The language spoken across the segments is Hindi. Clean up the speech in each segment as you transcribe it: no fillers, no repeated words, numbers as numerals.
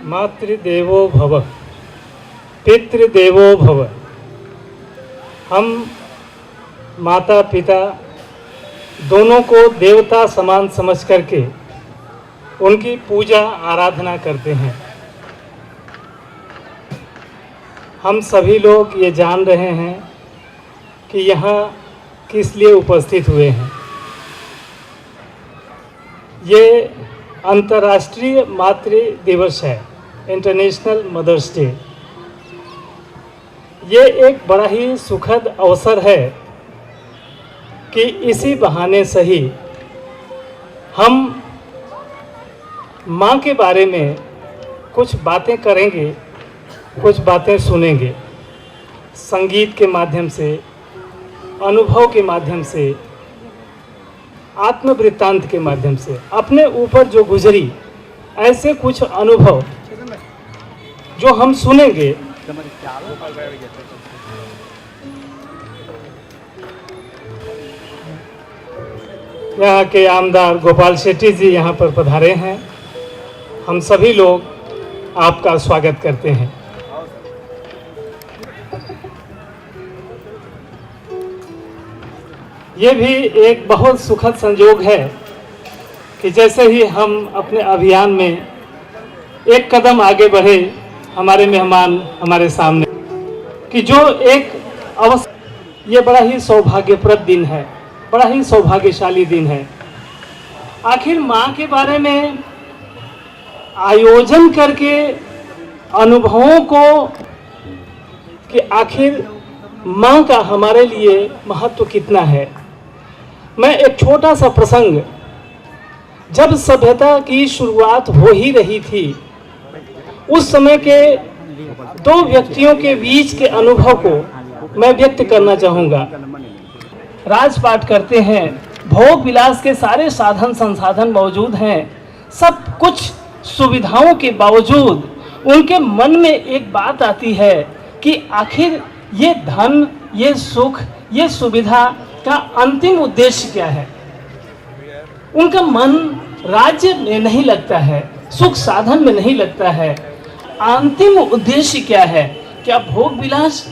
मातृदेवो भव, पितृदेवो भव। हम माता पिता दोनों को देवता समान समझ करके उनकी पूजा आराधना करते हैं। हम सभी लोग ये जान रहे हैं कि यहाँ किस लिए उपस्थित हुए हैं। ये अंतर्राष्ट्रीय मातृ दिवस है, इंटरनेशनल मदर्स डे। ये एक बड़ा ही सुखद अवसर है कि इसी बहाने से ही हम माँ के बारे में कुछ बातें करेंगे, कुछ बातें सुनेंगे, संगीत के माध्यम से, अनुभव के माध्यम से, आत्मवृत्तांत के माध्यम से, अपने ऊपर जो गुजरी ऐसे कुछ अनुभव जो हम सुनेंगे। यहाँ के आमदार गोपाल शेट्टी जी यहाँ पर पधारे हैं। हम सभी लोग आपका स्वागत करते हैं। ये भी एक बहुत सुखद संयोग है कि जैसे ही हम अपने अभियान में एक कदम आगे बढ़े, हमारे मेहमान हमारे सामने कि जो एक अवसर, ये बड़ा ही सौभाग्यप्रद दिन है, बड़ा ही सौभाग्यशाली दिन है। आखिर माँ के बारे में आयोजन करके अनुभवों को कि आखिर माँ का हमारे लिए महत्व कितना है। मैं एक छोटा सा प्रसंग, जब सभ्यता की शुरुआत हो ही रही थी, उस समय के दो व्यक्तियों के बीच के अनुभव को मैं व्यक्त करना चाहूँगा। राजपाट करते हैं, भोग विलास के सारे साधन संसाधन मौजूद हैं, सब कुछ सुविधाओं के बावजूद उनके मन में एक बात आती है कि आखिर ये धन, ये सुख, ये सुविधा का अंतिम उद्देश्य क्या है। उनका मन राज्य में नहीं लगता है, सुख साधन में नहीं लगता है। अंतिम उद्देश्य क्या है? क्या भोग विलास?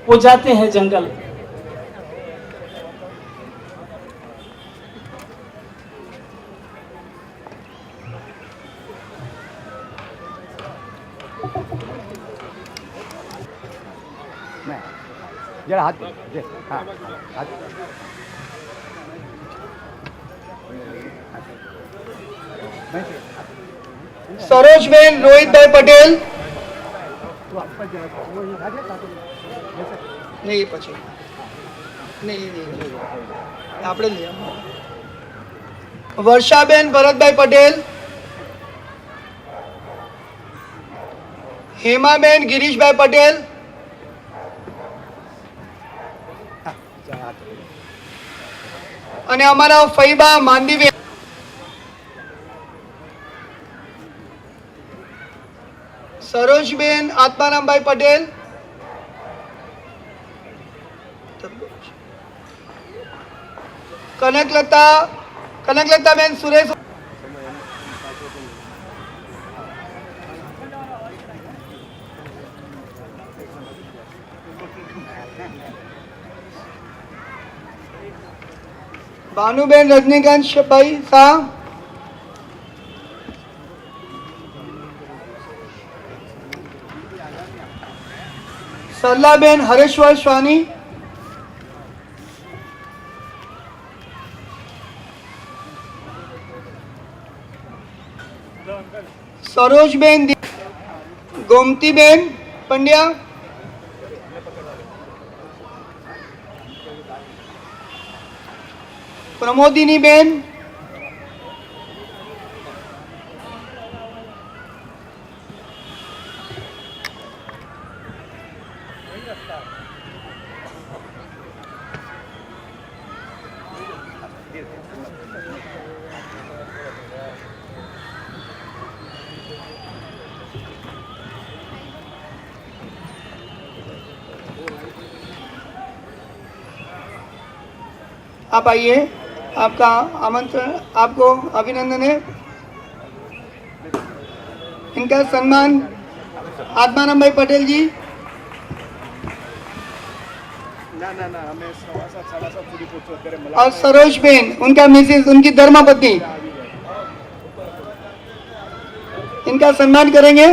वो जाते हैं जंगल, जरा हाथ हाँ हाथ सरोजबेन रोहितभाई पटेल नहीं પછી नहीं આપણે વર્ષાબેન ભરતભાઈ પટેલ, हेमाबेन गिरीशभाई पटेल, અને અમારા ફઈબા માંદીબેન, સરોજબેન આત્મારામભાઈ પટેલ, કનકલતાબેન સુરેશ, भानुबेन रजनीकांत भाई शाह, सरलाबेन हरेश्वर स्वानी, सरोजबेन, गोमतीबेन पंड्या, प्रमोदिनी बेन, आप आइए, आपका आमंत्रण, आपको अभिनंदन है। इनका सम्मान आत्माराम भाई पटेल जी और सरोज बेन उनका मिसेस उनकी धर्मपत्नी इनका सम्मान करेंगे।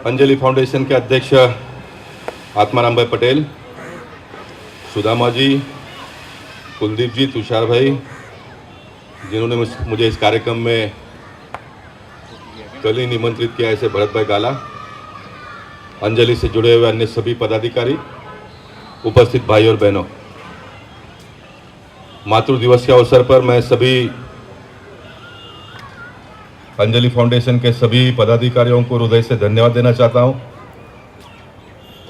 अंजलि फाउंडेशन के अध्यक्ष आत्माराम भाई पटेल, सुदामा जी, कुलदीप जी, तुषार भाई, जिन्होंने मुझे इस कार्यक्रम में कल ही निमंत्रित किया, ऐसे भरत भाई गाला, अंजलि से जुड़े हुए अन्य सभी पदाधिकारी, उपस्थित भाई और बहनों, मातृ दिवस के अवसर पर मैं सभी अंजलि फाउंडेशन के सभी पदाधिकारियों को हृदय से धन्यवाद देना चाहता हूं।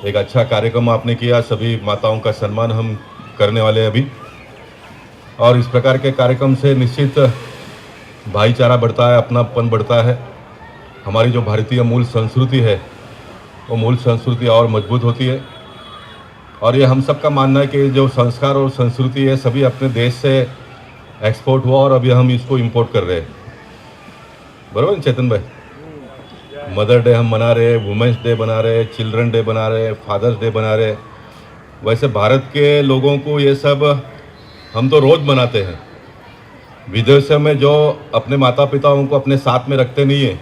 एक अच्छा कार्यक्रम आपने किया, सभी माताओं का सम्मान हम करने वाले हैं अभी, और इस प्रकार के कार्यक्रम से निश्चित भाईचारा बढ़ता है, अपनापन बढ़ता है। हमारी जो भारतीय मूल संस्कृति है वो मूल संस्कृति और मजबूत होती है, और ये हम सबका मानना है कि जो संस्कार और संस्कृति है सभी अपने देश से एक्सपोर्ट हुआ और अभी हम इसको इंपोर्ट कर रहे हैं। बराबर ना चेतन भाई? मदर डे हम मना रहे हैं, वुमेंस डे बना रहे हैं, चिल्ड्रन डे बना रहे हैं, फादर्स डे बना रहे हैं। वैसे भारत के लोगों को ये सब हम तो रोज़ मनाते हैं। विदेशों में जो अपने माता पिताओं को अपने साथ में रखते नहीं हैं,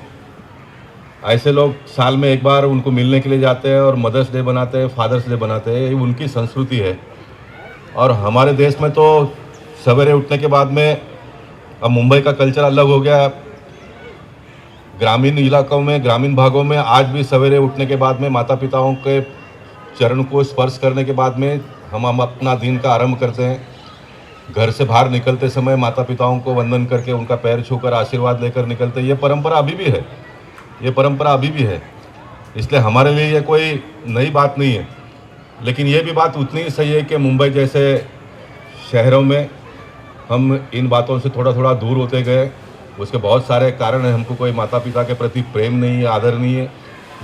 ऐसे लोग साल में एक बार उनको मिलने के लिए जाते हैं और मदर्स डे बनाते हैं, फादर्स डे बनाते हैं। ये उनकी संस्कृति है। और हमारे देश में तो सवेरे उठने के बाद में, अब मुंबई का कल्चर अलग हो गया, ग्रामीण इलाकों में, ग्रामीण भागों में आज भी सवेरे उठने के बाद में माता पिताओं के चरण को स्पर्श करने के बाद में हम अपना दिन का आरंभ करते हैं। घर से बाहर निकलते समय माता पिताओं को वंदन करके उनका पैर छूकर आशीर्वाद लेकर निकलते हैं। ये परंपरा अभी भी है, ये परंपरा अभी भी है। इसलिए हमारे लिए ये कोई नई बात नहीं है, लेकिन ये भी बात उतनी ही सही है कि मुंबई जैसे शहरों में हम इन बातों से थोड़ा थोड़ा दूर होते गए। उसके बहुत सारे कारण हैं। हमको कोई माता पिता के प्रति प्रेम नहीं है, आदर नहीं है,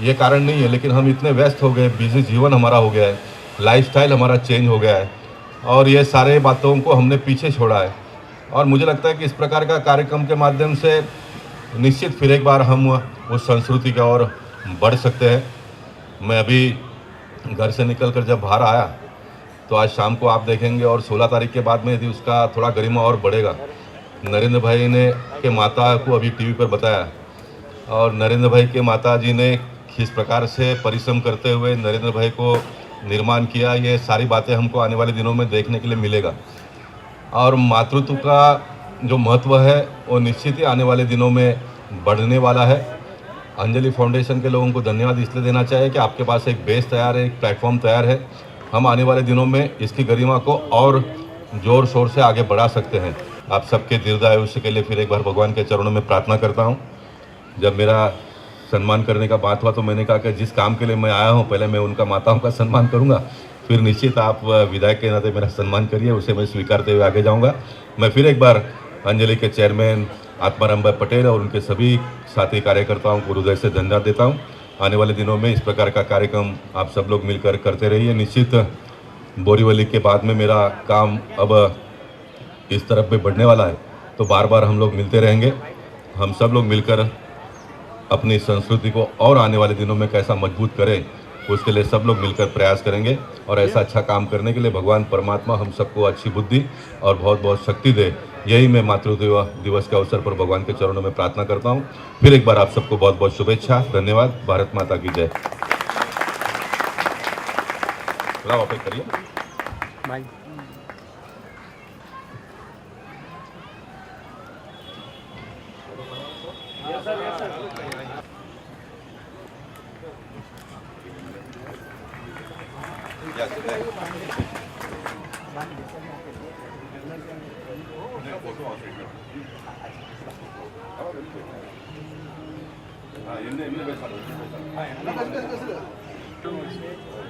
ये कारण नहीं है, लेकिन हम इतने व्यस्त हो गए, बिजी जीवन हमारा हो गया है, लाइफस्टाइल हमारा चेंज हो गया है, और ये सारे बातों को हमने पीछे छोड़ा है। और मुझे लगता है कि इस प्रकार का कार्यक्रम के माध्यम से निश्चित फिर एक बार हम उस संस्कृति की ओर बढ़ सकते हैं। मैं अभी घर से निकल कर जब बाहर आया तो आज शाम को आप देखेंगे, और 16 तारीख के बाद में यदि उसका थोड़ा गरिमा और बढ़ेगा। नरेंद्र भाई ने के माता को अभी टीवी पर बताया, और नरेंद्र भाई के माता जी ने किस प्रकार से परिश्रम करते हुए नरेंद्र भाई को निर्माण किया, ये सारी बातें हमको आने वाले दिनों में देखने के लिए मिलेगा। और मातृत्व का जो महत्व है वो निश्चित ही आने वाले दिनों में बढ़ने वाला है। अंजलि फाउंडेशन के लोगों को धन्यवाद इसलिए देना चाहिए कि आपके पास एक बेस तैयार है, एक प्लेटफॉर्म तैयार है। हम आने वाले दिनों में इसकी गरिमा को और ज़ोर शोर से आगे बढ़ा सकते हैं। आप सबके दीर्घायुष्य के लिए फिर एक बार भगवान के चरणों में प्रार्थना करता हूँ। जब मेरा सम्मान करने का बात हुआ तो मैंने कहा कि जिस काम के लिए मैं आया हूँ पहले मैं उनका माताओं का सम्मान करूँगा, फिर निश्चित आप विधायक के नाते मेरा सम्मान करिए, उसे मैं स्वीकारते हुए आगे जाऊँगा। मैं फिर एक बार अंजलि के चेयरमैन आत्माराम भाई पटेल और उनके सभी साथी कार्यकर्ताओं को हृदय से धन्यवाद देता हूँ। आने वाले दिनों में इस प्रकार का कार्यक्रम आप सब लोग मिलकर करते रहिए। निश्चित बोरीवली के बाद में मेरा काम अब इस तरफ भी बढ़ने वाला है, तो बार बार हम लोग मिलते रहेंगे। हम सब लोग मिलकर अपनी संस्कृति को और आने वाले दिनों में कैसा मजबूत करें, उसके लिए सब लोग मिलकर प्रयास करेंगे। और ऐसा अच्छा काम करने के लिए भगवान परमात्मा हम सबको अच्छी बुद्धि और बहुत बहुत शक्ति दे, यही मैं मातृ दिवस के अवसर पर भगवान के चरणों में प्रार्थना करता हूँ। फिर एक बार आप सबको बहुत बहुत शुभेच्छा, धन्यवाद। भारत माता की जय। वापस करिए भाई।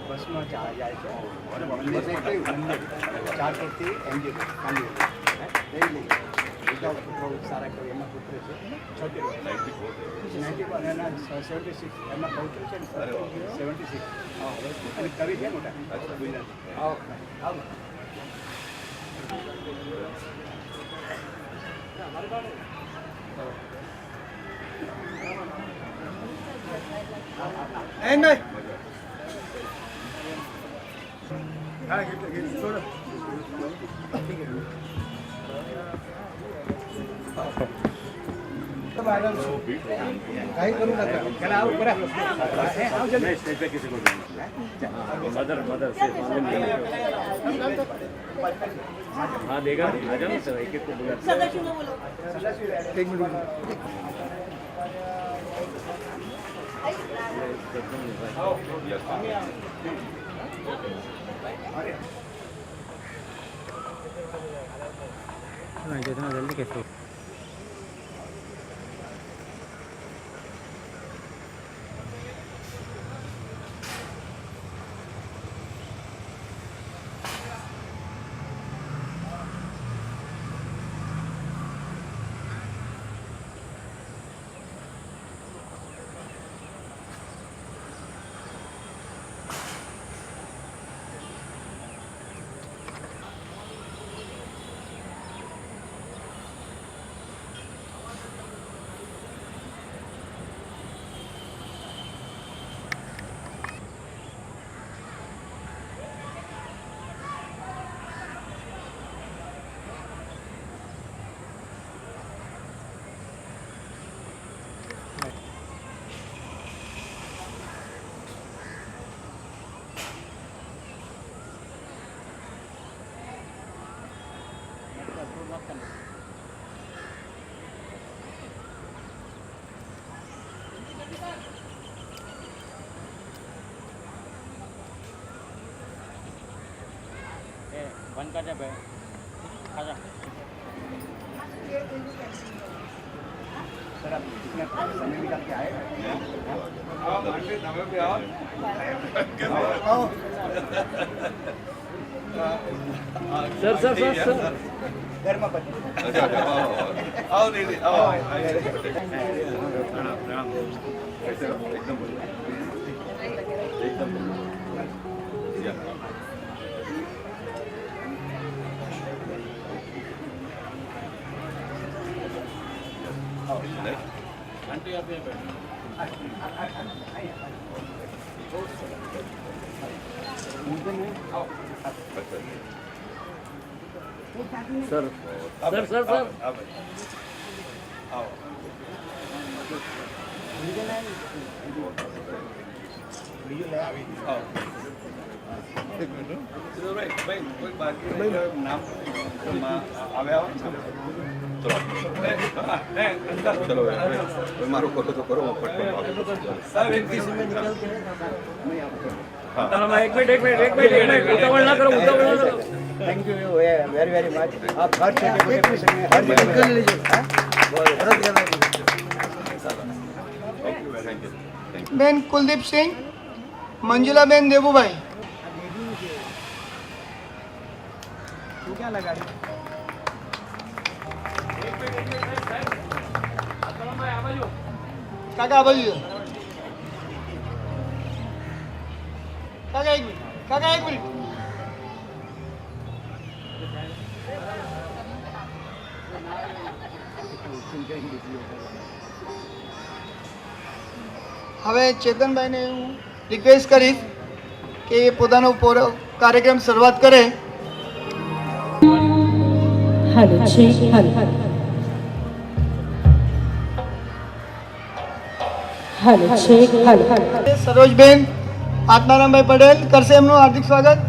बसમાં જાય છે 4 થી MG સારા કોઈ એમના પુત્ર છે 76 એના 76 એમના પૌત્ર છે ને 76 અને કવિ છે મોટા આવો આવો નહીં હા ગીત છોડો काही करू नका त्याला आव करा आव जल्दी स्टेज पे किसी को मदर मदर से हाँ देगा आ जाओ सर एक एक को बुला एक मिनट जितना जल्दी कैसे बंद कर दे आजा सर आप कितने समय निकाल के आए सर धर्मपति आओ दीदी आओ प्रणाम एकदम एकदम आंटी आप सर सर सर सर चलो मारो करो तो करो एक मिनट उतावल ना करो thank you very very much आप हर छोटे प्रसंग में हर जगह लीजिए बेन कुलदीप सिंह, मंजुला बेन देवूभाई। क्या लगा काका बोलिए काका एक मिनट હવે ચેતનભાઈને હું રિક્વેસ્ટ કરીશ કે એ પોતાનો કાર્યક્રમ શરૂઆત કરે। Hello check hello check hello Sarojben Atmarambhai Patel કરશે એમનું હાર્દિક સ્વાગત।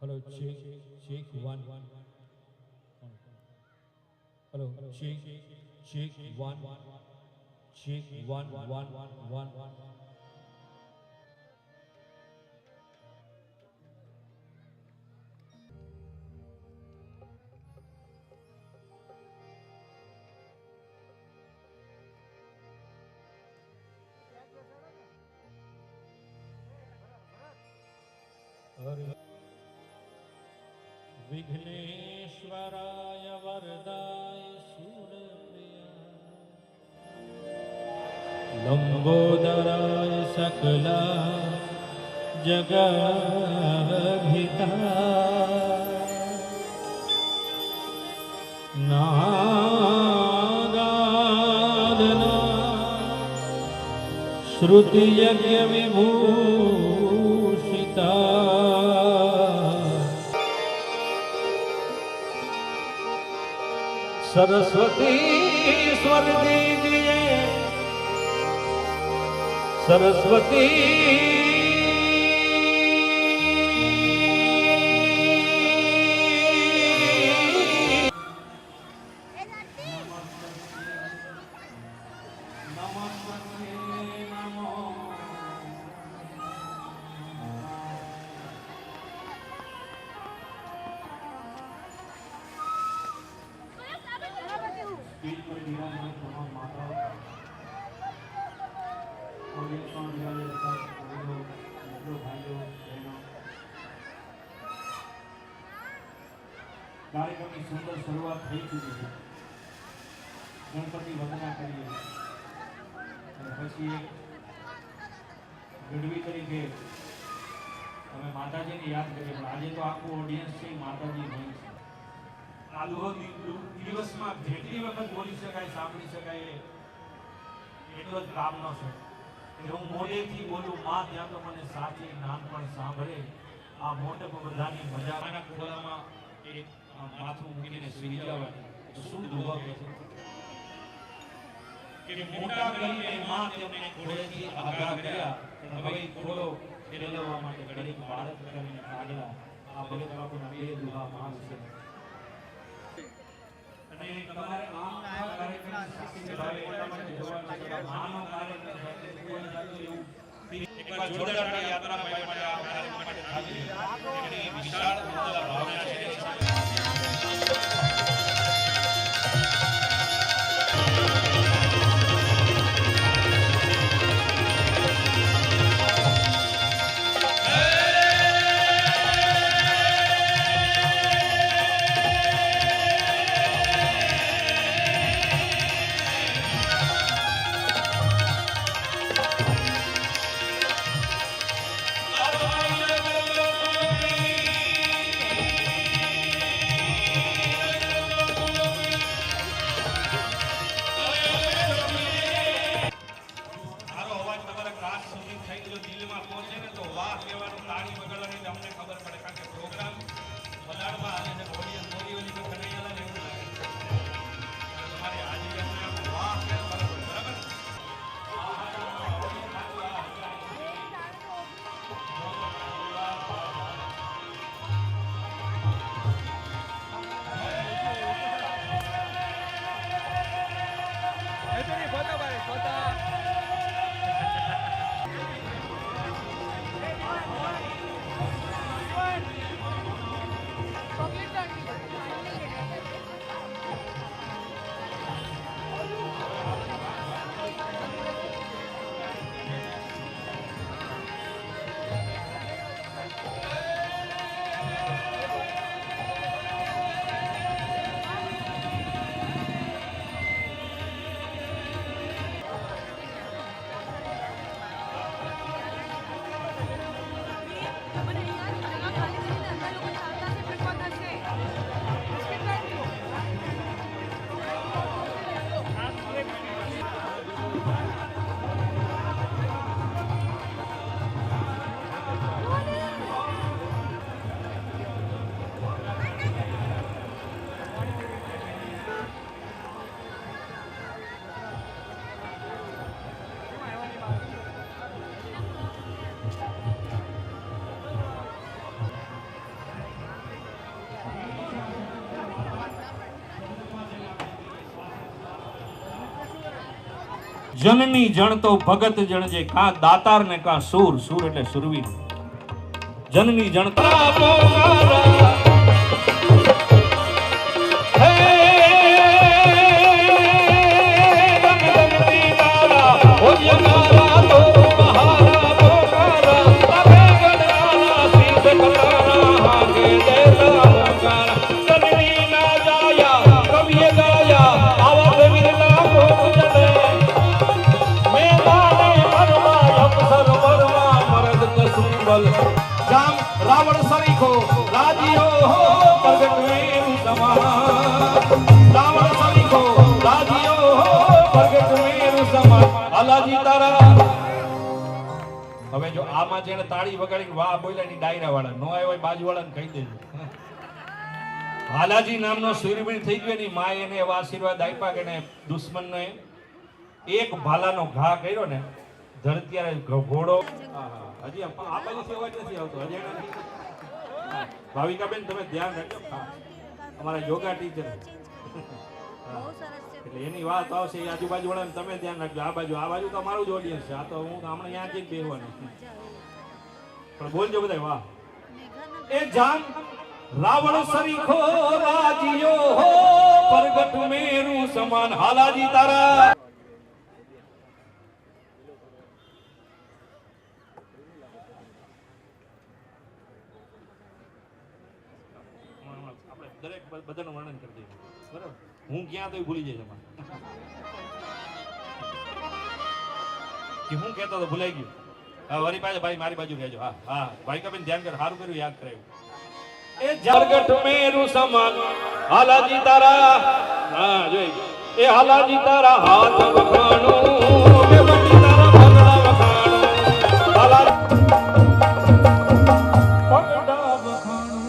Hello, check one. Hello, check, 1, check, 1. विघ्नेश्वराय वरदाय शूरप्रियाय लंबोदराय सकला जगद्धिताय नागादना श्रुति यज्ञ विभूषिता सरस्वती स्वर दीजिए सरस्वती કાર્યક્રમની સુંદર શરૂઆત થઈ ચૂકી છે. ગણપતિ વંદના કરીએ અને પછી ગઢવી તરીકે અમે માતાજીને યાદ કરીએ. પણ આજે તો આખું ઓડિયન્સ છે માતાજી નહીં છે. આ દિવસમાં જેટલી વખત બોલી શકાય સાંભળી શકાય એટલો જ કામનો છે. એટલે હું મોઢેથી બોલું માં ત્યાં તો મને સાચી નાનપણ સાંભળે. આ મોટપ બધાની મજા આના ખોળામાં એક માથું મૂકીને સુઈ જવા તો શું દુઆ કરે કે મોટા કરીને માં તેમને ખોળેથી આઘા કર્યા. હવે ખોળો ફેરવવા માટે ઘડીક બાળક કરીને આગલા આ ભગત બાપુના બે દુઆ માં છે. અને તમારે આમ કાર્યક્રમ સાક્ષી ભાવે એટલા માટે જોવાનું છે. માનો કાર્યક્રમ સાથે કોઈ જાતું એવું એકવાર જોરદાર તાળી યાત્રા ભાઈ માટે આ કાર્યક્રમ માટે થાકી એની વિશાળ ભાવના છે. જનની જણ તો ભગત જણ જે કાં દાતાર ને કાં સૂર, સૂર એટલે સુરવીર. જનની જણ જામ રાવણ સરીખો રાજીઓ હો પ્રગટ મેરુ સમાન. રાવણ સરીખો રાજીઓ હો પ્રગટ મેરુ સમાન. હાલાજી તારા. હવે જો આમાં જેને તાળી વગાડીને વાહ બોલ્યા ની ડાયરા વાળા નો આવ્યો હોય બાજુવાળાને કહી દેજો. હાલાજી નામનો સુરવીર થઈ ગયો ની માએ એને એવા આશીર્વાદ આપ્યા કે દુશ્મનને એક ભાલાનો ઘા કર્યો ને ધરતીયારે ઘોડો. હજી આ બાજુથી અવાજ નથી આવતો. હજી ભાવિકાબેન તમે ધ્યાન રાખજો. અમારા યોગા ટીચર એટલે એની વાત આવશે એ આજુબાજુ વાળાને તમે ધ્યાન રાખજો. આ બાજુ તો અમારું જ ઓડિયન્સ છે. આ તો હું હમણાં અહીંયા જ બેસવાનું પણ બોલજો બધા વાહ. એ જાન રાવણ સરીખો રાજીયો હો પ્રગટ મેરુ સમાન. હાલાજી તારા. દરેક બધાનું વર્ણન કરી દઈએ બરાબર. હું ક્યાં તો ભૂલી જાય કે હું કહેતો તો ભૂલાઈ ગયું. હા વરી પાસે ભાઈ મારી બાજુ રહેજો. હા હા ભાઈ કબીન ધ્યાન કર. સારું કર્યું યાદ કરાયું. એ જરગઠ મેરુ સમાન. હાલાજી તારા. હા જોઈ એ હાલાજી તારા હાથ વખાણો બે બટી તારા પગડા વખાણો. પગડા વખાણો.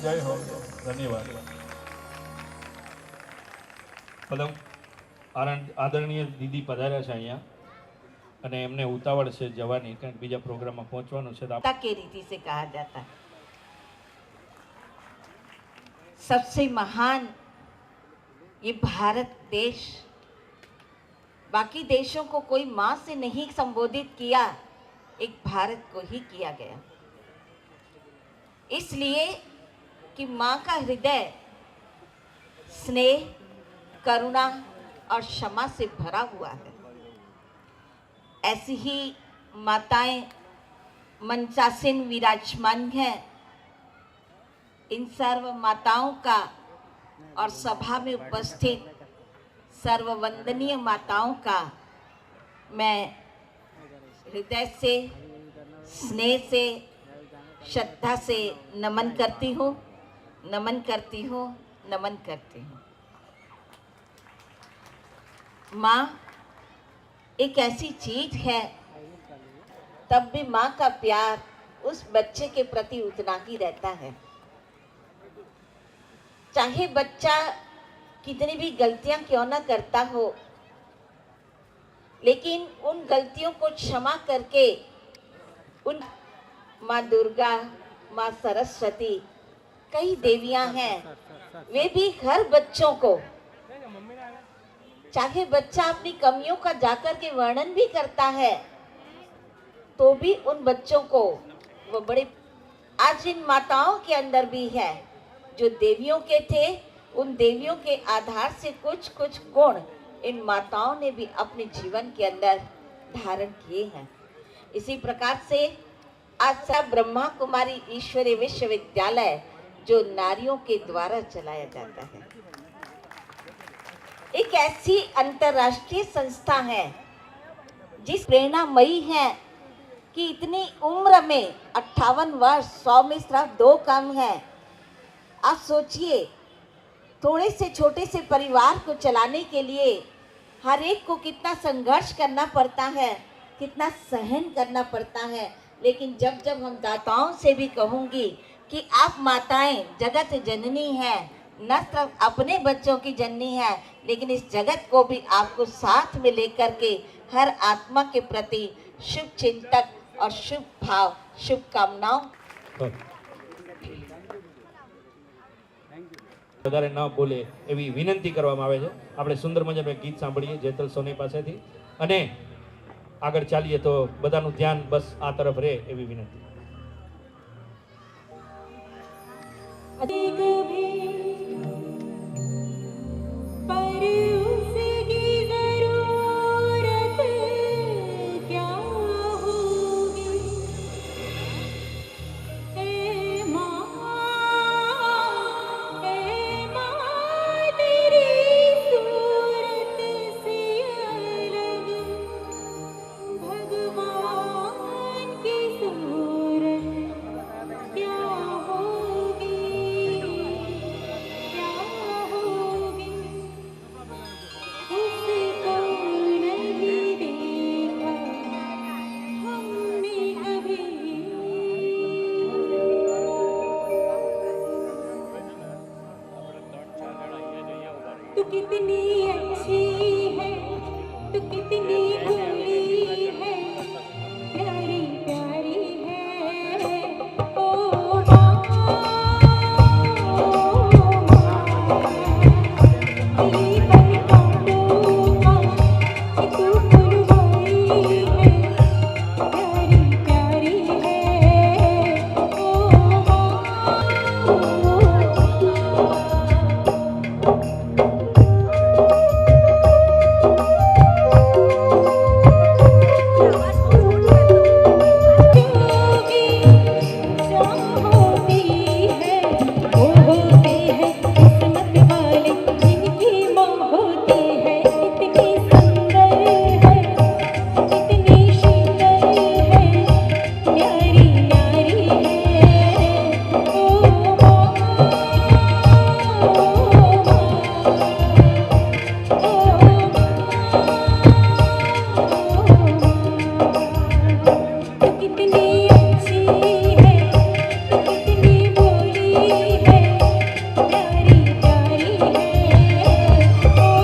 જય હો. ધન્યવાદ. પદમ આદરણીય દીદી પધાર્યા છે અહીંયા અને એમને ઉતાવળ છે જવાની કારણ બીજા પ્રોગ્રામમાં પહોંચવાનું છે. के रीति से कहा जाता है सबसे महान ये भारत देश. बाकी देशों को कोई माँ से नहीं संबोधित किया, एक भारत को ही किया गया. इसलिए कि माँ का हृदय स्नेह, करुणा और क्षमा से भरा हुआ है. ऐसी ही माताएं मंचासीन विराजमान हैं. इन सर्व माताओं का और सभा में उपस्थित सर्व वंदनीय माताओं का मैं हृदय से, स्नेह से, श्रद्धा से नमन करती हूँ, नमन करती हूँ, नमन करती हूँ. माँ एक ऐसी चीज है, तब भी माँ का प्यार उस बच्चे के प्रति उतना ही रहता है. चाहे बच्चा कितनी भी गलतियां क्यों ना करता हो, लेकिन उन गलतियों को क्षमा करके उन माँ दुर्गा, माँ सरस्वती, कई देवियां हैं, वे भी हर बच्चों को, चाहे बच्चा अपनी कमियों का जाकर के वर्णन भी करता है तो भी उन बच्चों को वो बड़े. आज इन माताओं के अंदर भी है जो देवियों के थे, उन देवियों के आधार से कुछ कुछ गुण इन माताओं ने भी अपने जीवन के अंदर धारण किए हैं. इसी प्रकार से आज सब ब्रह्मा कुमारी ईश्वरीय विश्वविद्यालय जो नारियों के द्वारा चलाया जाता है, एक ऐसी अंतर्राष्ट्रीय संस्था है जिस प्रेरणामयी है कि इतनी उम्र में 58 वर्ष, 100 में सिर्फ 2 कम है. आप सोचिए, थोड़े से छोटे से परिवार को चलाने के लिए हर एक को कितना संघर्ष करना पड़ता है, कितना सहन करना पड़ता है. लेकिन जब जब हम दाताओं से भी कहूँगी कि आप माताएं जगत जननी हैं, न सिर्फ अपने बच्चों की जननी है, लेकिन इस जगत को भी आपको साथ में लेकर के हर आत्मा के प्रति शुभ चिंतक और शुभ भाव, शुभकामनाओं. વધારે ન બોલે એવી વિનંતી કરવામાં આવે છે. આપણે સુંદર મજાનું એક ગીત સાંભળીએ જેતલ સોની પાસેથી અને આગળ ચાલીએ તો બધાનું ધ્યાન બસ આ તરફ રહે એવી વિનંતી. पर उसकी जरूरत क्या होगी ए माँ तेरी सूरत से अलग भगवान की सूरत क्या होगी क्या होगी उसको नहीं देखा हमने कभी तू कितनी अच्छी है तू कितनी भोली है प्यारी प्यारी है ओ माँ तेरी पलकों का तू फुलवारी है प्यारी प्यारी है ओ माँ होगी जो होती है वो होते हैं किस्मत वाले जिनकी माँ होती है इतनी सुंदर है इतनी शीतल है प्यारी प्यारी है ओ माँ तू कितनी अच्छी है तू कितनी भोली है प्यारी प्यारी है ओ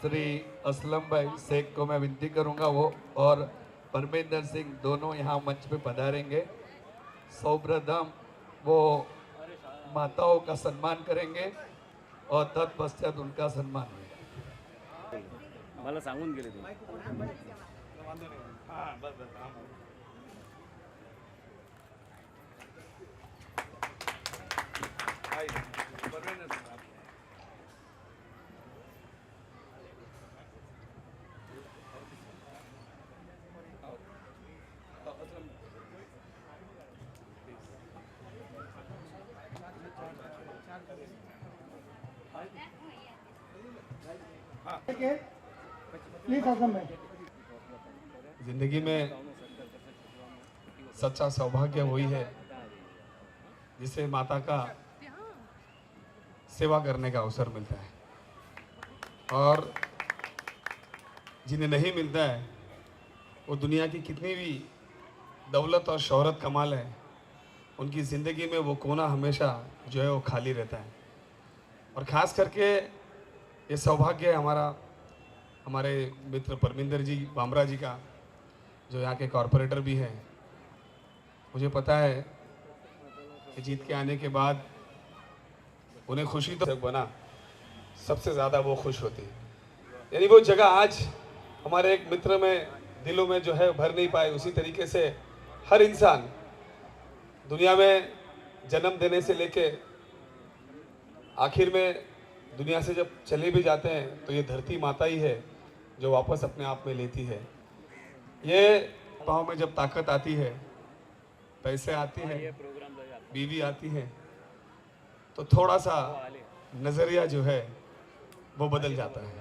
श्री असलम भाई शेख को मैं विनती करूंगा वो और परमिंदर सिंह दोनों यहाँ मंच पे पधारेंगे। सर्वप्रथम वो माताओं का सम्मान करेंगे और तत्पश्चात उनका सम्मान होगा। मला सांगून गेले ते. प्लीज आजम भाई जिंदगी में सच्चा सौभाग्य वही है जिसे माता का सेवा करने का अवसर मिलता है और जिन्हें नहीं मिलता है वो दुनिया की कितनी भी दौलत और शोहरत कमा लें उनकी ज़िंदगी में वो कोना हमेशा जो है वो खाली रहता है। और ख़ास करके ये सौभाग्य है हमारे मित्र परमिंदर जी बामरा जी का, जो यहाँ के कॉरपोरेटर भी हैं। मुझे पता है कि जीत के आने के बाद उन्हें खुशी तो बना, सबसे ज़्यादा वो खुश होती है। यानी वो जगह आज हमारे एक मित्र में दिलों में जो है भर नहीं पाए, उसी तरीके से हर इंसान दुनिया में जन्म देने से लेके आखिर में दुनिया से जब चले भी जाते हैं तो ये धरती माता ही है जो वापस अपने आप में लेती है। ये पाँव में जब ताकत आती है, पैसे आते हैं, बीवी आती है, तो थोड़ा सा नज़रिया जो है वो बदल जाता है।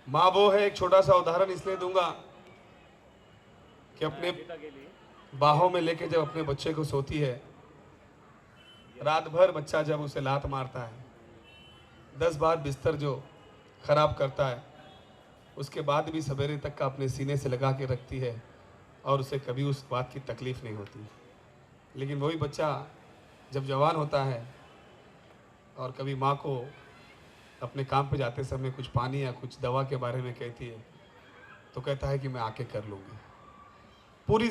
माँ वो है, एक छोटा सा उदाहरण इसलिए दूंगा कि अपने बाहों में लेके जब अपने बच्चे को सोती है, रात भर बच्चा जब उसे लात मारता है, 10 बार बिस्तर जो खराब करता है, उसके बाद भी सवेरे तक का अपने सीने से लगा के रखती है और उसे कभी उस बात की तकलीफ़ नहीं होती। लेकिन वही बच्चा जब जवान होता है और कभी माँ को अपने काम पे जाते समय कुछ पानी या कुछ दवा के बारे में कहती है तो कहता है कि मैं आके कर लूँगी। पूरी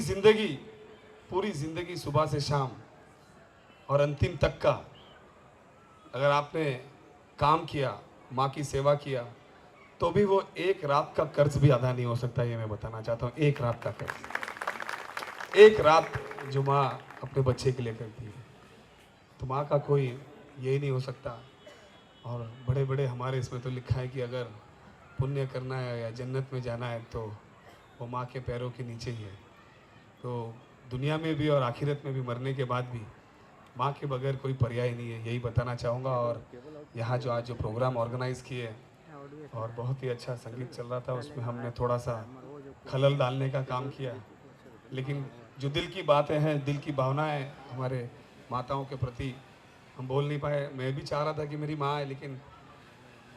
ज़िंदगी सुबह से शाम और अंतिम तक का अगर आपने काम किया, माँ की सेवा किया, तो भी वो एक रात का कर्ज भी अदा नहीं हो सकता। ये मैं बताना चाहता हूँ, एक रात का कर्ज, एक रात जो माँ अपने बच्चे के लिए करती है, तो माँ का कोई यही नहीं हो सकता। और बड़े बड़े हमारे इसमें तो लिखा है कि अगर पुण्य करना है या जन्नत में जाना है तो वो माँ के पैरों के नीचे ही है। तो दुनिया में भी और आखिरत में भी मरने के बाद भी माँ के बगैर कोई पर्याय नहीं है, यही बताना चाहूँगा। और यहाँ जो आज जो प्रोग्राम ऑर्गेनाइज़ किए और बहुत ही अच्छा संगीत चल रहा था, उसमें हमने थोड़ा सा खलल डालने का काम किया, लेकिन जो दिल की बातें हैं, दिल की भावनाएं हमारे माताओं के प्रति हम बोल नहीं पाए। मैं भी चाह रहा था कि मेरी माँ है, लेकिन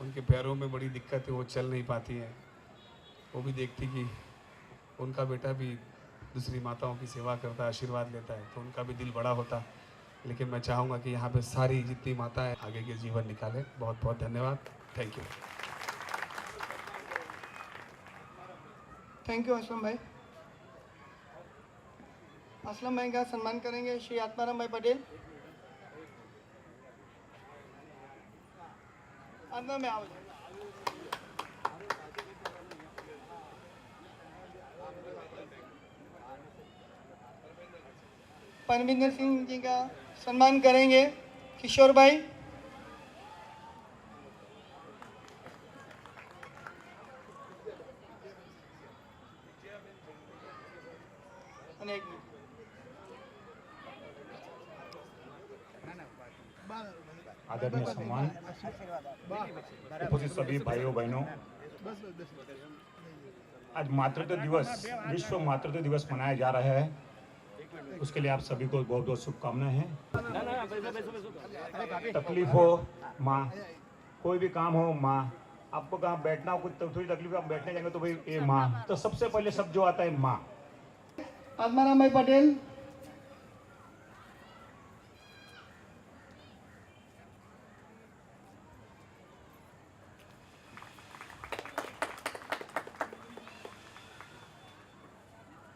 उनके पैरों में बड़ी दिक्कत है, वो चल नहीं पाती हैं। वो भी देखती कि उनका बेटा भी दूसरी माताओं की सेवा करता है, आशीर्वाद लेता है, तो उनका भी दिल बड़ा होता। लेकिन मैं चाहूँगा कि यहाँ पे सारी जितनी माताएं आगे के जीवन निकालें। बहुत बहुत धन्यवाद। Thank you. Thank you Aslam भाई। असलम भाई का सम्मान करेंगे श्री आत्माराम भाई पटेल। अंदर में आओ। परमिंदर सिंह जी का सम्मान करेंगे किशोर भाई। आदरणीय सम्मान, उपस्थित सभी भाइयों बहनों, आज मातृत्व दिवस, विश्व मातृत्व दिवस मनाया जा रहा है। उसके लिए आप सभी को बहुत बहुत शुभकामनाएं हैं। तकलीफ हो माँ, कोई भी काम हो माँ, आपको कहाँ बैठना हो, कुछ थोड़ी तकलीफ आप बैठने जाएंगे तो भाई ये माँ, तो सबसे पहले सब जो आता है माँ। आत्माराम भाई पटेल।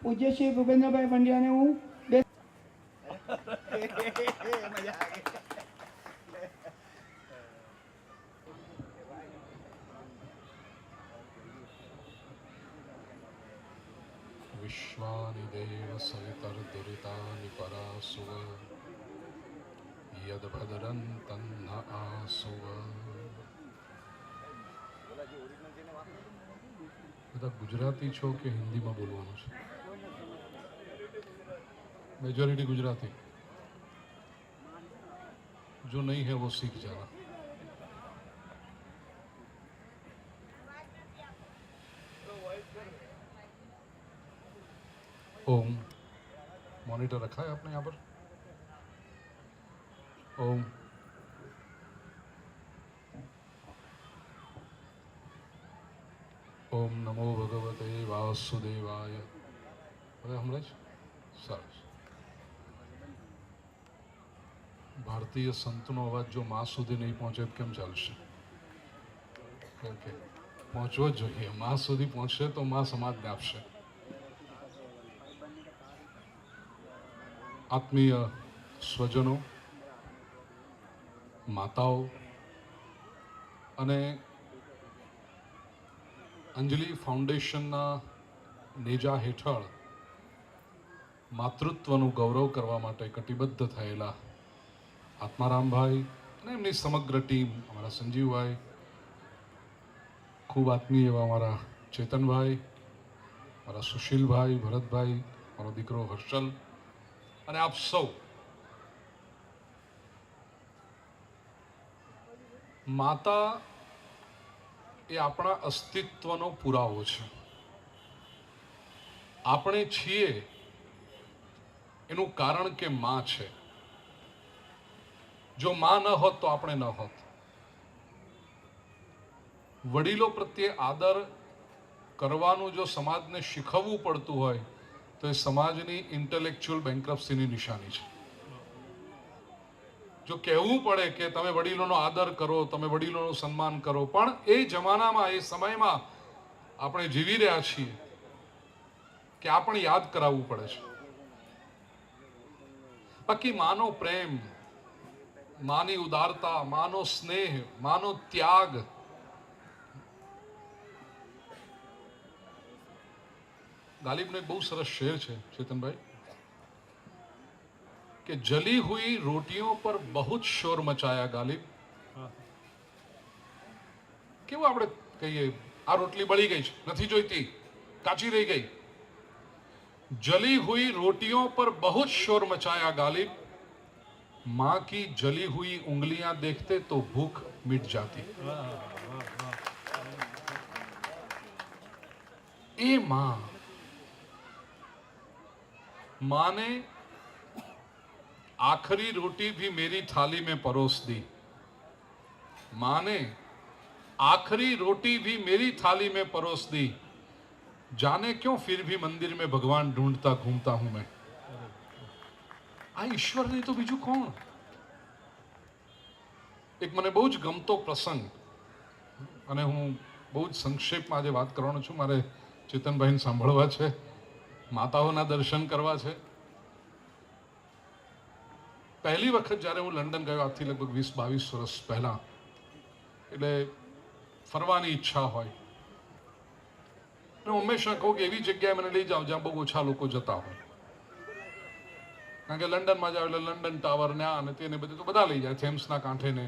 पूज्य श्री भूपेंद्र भाई पंड्या ने हूँ विश्वानि देव सवितर्दुरितानि परासुव यद्भद्रं तन्न आसुव। બધા ગુજરાતી છો કે હિન્દીમાં બોલવાનું છે? मेजॉरिटी गुजराती, जो नहीं है वो सीख जाना। ओम मॉनिटर रखा है आपने यहाँ पर? ओम ओम नमो भगवते वासुदेवाय। હવે હમણાં જ સરસ। ભારતીય સંતનો અવાજ જો માં સુધી નહીં પહોંચે તો કેમ ચાલશે? કેમ કે પહોંચવો જ જોઈએ, માં સુધી પહોંચશે તો માં સમાજને આપશે। આત્મીય સ્વજનો, માતાઓ અને અંજલિ ફાઉન્ડેશનના નેજા હેઠળ માતૃત્વનું ગૌરવ કરવા માટે કટિબદ્ધ થયેલા આત્મારામભાઈ અને એમની સમગ્ર ટીમ, અમારા સંજીવભાઈ, ખૂબ આત્મીય એવા અમારા ચેતનભાઈ, મારા સુશીલભાઈ, ભરતભાઈ, મારો દીકરો હર્ષલ અને આપ સૌ, માતા એ આપણા અસ્તિત્વનો પુરાવો છે। આપણે છીએ એનું કારણ કે માં છે। જો માં ન હોત તો આપણે ન હોત। વડીલો પ્રત્યે આદર કરવાનું જો સમાજને શીખવવું પડતું હોય તો એ સમાજની ઇન્ટેલેક્ચ્યુઅલ બેન્કરપ્સીની નિશાની છે. જો કહેવું પડે કે તમે વડીલોનો આદર કરો, તમે વડીલોનું સન્માન કરો, પણ એ જમાનામાં, એ સમયમાં આપણે જીવી રહ્યા છીએ કે આ પણ યાદ કરાવવું પડે છે. બાકી માનો પ્રેમ, માની ઉદારતા, માનો સ્નેહ, માનો ત્યાગ, ગાલિબનો એક બહુ સરસ શેર છે ચેતનભાઈ, कि जली हुई रोटियों पर बहुत शोर मचाया गालिब. કેવું આપણે કહીએ, આ રોટલી બળી ગઈ છે, નથી જોઈતી, કાચી રહી ગઈ. जली हुई रोटियों पर बहुत शोर मचाया गालिब, माँ की जली हुई उंगलियां देखते तो भूख मिट जाती. ए माँ ने आखिरी रोटी भी मेरी थाली में परोस दी. माँ ने आखिरी रोटी भी मेरी थाली में परोस दी. जाने क्यों फिर भी मंदिर में भगवान ढूंढता घूमता हूं मैं. આ ઈશ્વર નહીં તો બીજું કોણ? એક મને બહુ જ ગમતો પ્રસંગ, અને હું બહુ જ સંક્ષેપમાં આજે વાત કરવાનો છું. મારે ચેતનભાઈને સાંભળવા છે, માતાઓના દર્શન કરવા છે. પહેલી વખત જ્યારે હું લંડન ગયો, આજથી લગભગ 20-22 વર્ષ પહેલા, એટલે ફરવાની ઈચ્છા હોય, હું હંમેશા કહું કે એવી જગ્યાએ મને લઈ જાઓ જ્યાં બહુ ઓછા લોકો જતા હોય. કારણ કે લંડનમાં જાવ એટલે લંડન ટાવર ને આ ને તેને બધું તો બધા લઈ જાય, થેમ્સના કાંઠે ને